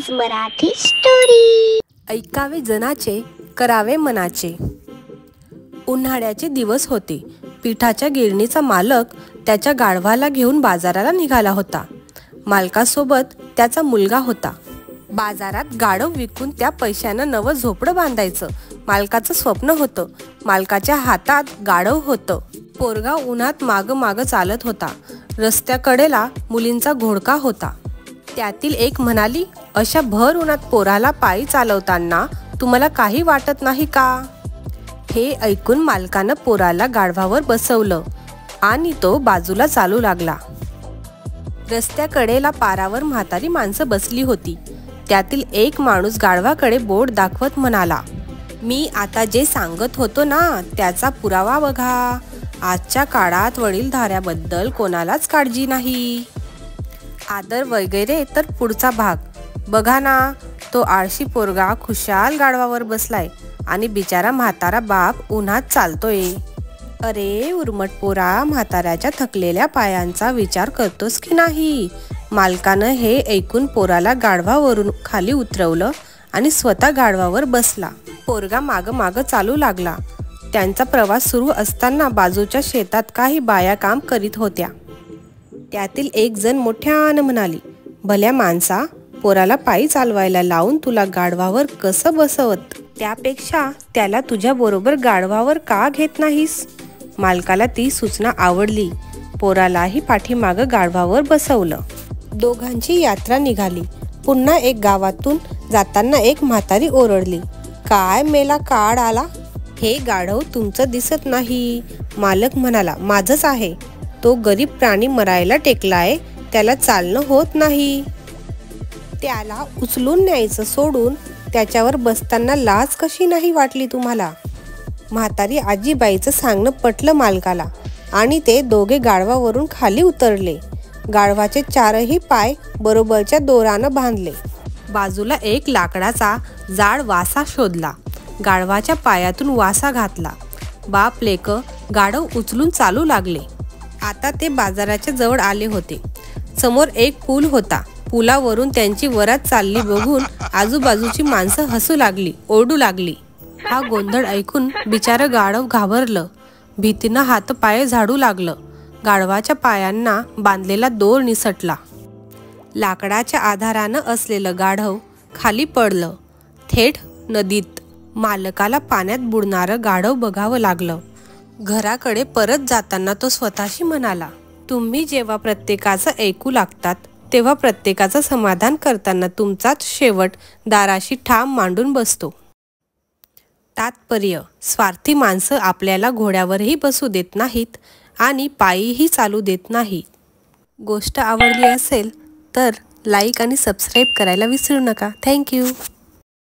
Keys Marathi story. ऐकावे जनाचे करावे मनाचे। उन्हाळ्याचे दिवस होते। पिठाच्या गिरणीचा मालक त्याच्या गाढवाला घेऊन बाजाराला निघाला होता। मालकासोबत त्याचा मुलगा होता। बाजारात गाढव विकून त्या पैशानं नवं झोपडं बांधायचं मालकाचं स्वप्न होतं। मालकाच्या हातात गाढव होतं। पोरगा उन्हात माग माग चालत होता। रस्त्याकडेला मुलींचा घोळका होता। त्यातील एक म्हणाली, अशा भर उन्हात पोराला पायी चालवताना तुम्हाला काही वाटत नाही का? हे ऐकून मालकानं पोराला गाढवावर बसवलं आणि तो बाजूला चालू लागला। रस्त्याकडेला पारावर म्हातारी माणसं बसली होती। त्यातील एक माणूस गाढवाकडे बोट दाखवत म्हणाला, मी आता जे सांगत होतो ना त्याचा पुरावा बघा। आजच्या काळात वडीलधाऱ्याबद्दल कोणालाच काळजी नाही। आदर वगैरे तर पुढचा भाग बघा ना। तो आळशी पोरगा खुशाल गाढवावर बसलाय आणि बिचारा म्हातारा बाप उन्हात चालतोय। अरे उर्मट पोरा, म्हाताऱ्याच्या थकलेल्या पायांचा विचार करतोस की नाही? मालकानं हे ऐकून पोराला गाढवावरून खाली उतरवलं आणि स्वतः गाढवावर बसला। पोरगा माग माग चालू लागला। त्यांचा प्रवास सुरू असताना बाजूच्या शेतात काही बाया काम करीत होत्या। त्यातील एक जण मोठ्यानं म्हणाली, भल्या माणसा, पोराला पायी चालवायला लावून तुला गाढवावर कसं बसवत? त्यापेक्षा त्याला तुझ्या बरोबर गाढवावर का घेत नाहीस? मालकाला ती सूचना आवडली। पोरालाही पाठीमागं गाढवावर बसवलं। दोघांची यात्रा निघाली। पुन्हा एक गावातून जाताना एक म्हातारी ओरडली, काय मेला काळ आला? हे गाढव तुमचं दिसत नाही। मालक म्हणाला, माझंच आहे। तो गरीब प्राणी मरायला टेकलाय, त्याला चालणं होत नाही। त्याला उचलून न्यायचं सोडून त्याच्यावर बसताना लाज कशी नाही वाटली तुम्हाला? म्हातारी आजीबाईचं सांगणं पटलं मालकाला आणि ते दोघे गाढवावरून खाली उतरले। गाढवाचे चारही पाय बरोबरच्या दोरानं बांधले। बाजूला एक लाकडाचा जाड वासा शोधला। गाढवाच्या पायातून वासा घातला। बाप लेक गाढव उचलून चालू लागले। आता ते बाजाराच्या जवळ आले होते। समोर एक पूल होता। पुलावरून त्यांची वरात चालली बघून आजूबाजूची माणसं हसू लागली, ओरडू लागली। हा गोंधळ ऐकून बिचारं गाढव घाबरलं। भीतीनं हातपाय झाडू लागलं। गाढवाच्या पायांना बांधलेला दोर निसटला। लाकडाच्या आधारानं असलेलं गाढव खाली पडलं, थेट नदीत। मालकाला पाण्यात बुडणारं गाढव बघावं लागलं। घराकडे परत जाताना तो स्वतःशी म्हणाला, तुम्ही जेव्हा प्रत्येकाचं ऐकू लागतात तेव्हा प्रत्येकाचं समाधान करताना तुमचाच शेवट दाराशी ठाम मांडून बसतो। तात्पर्य, स्वार्थी माणसं आपल्याला घोड्यावरही बसू देत नाहीत आणि पायीही चालू देत नाहीत। गोष्ट आवडली असेल तर लाईक आणि सबस्क्राईब करायला विसरू नका। थँक्यू।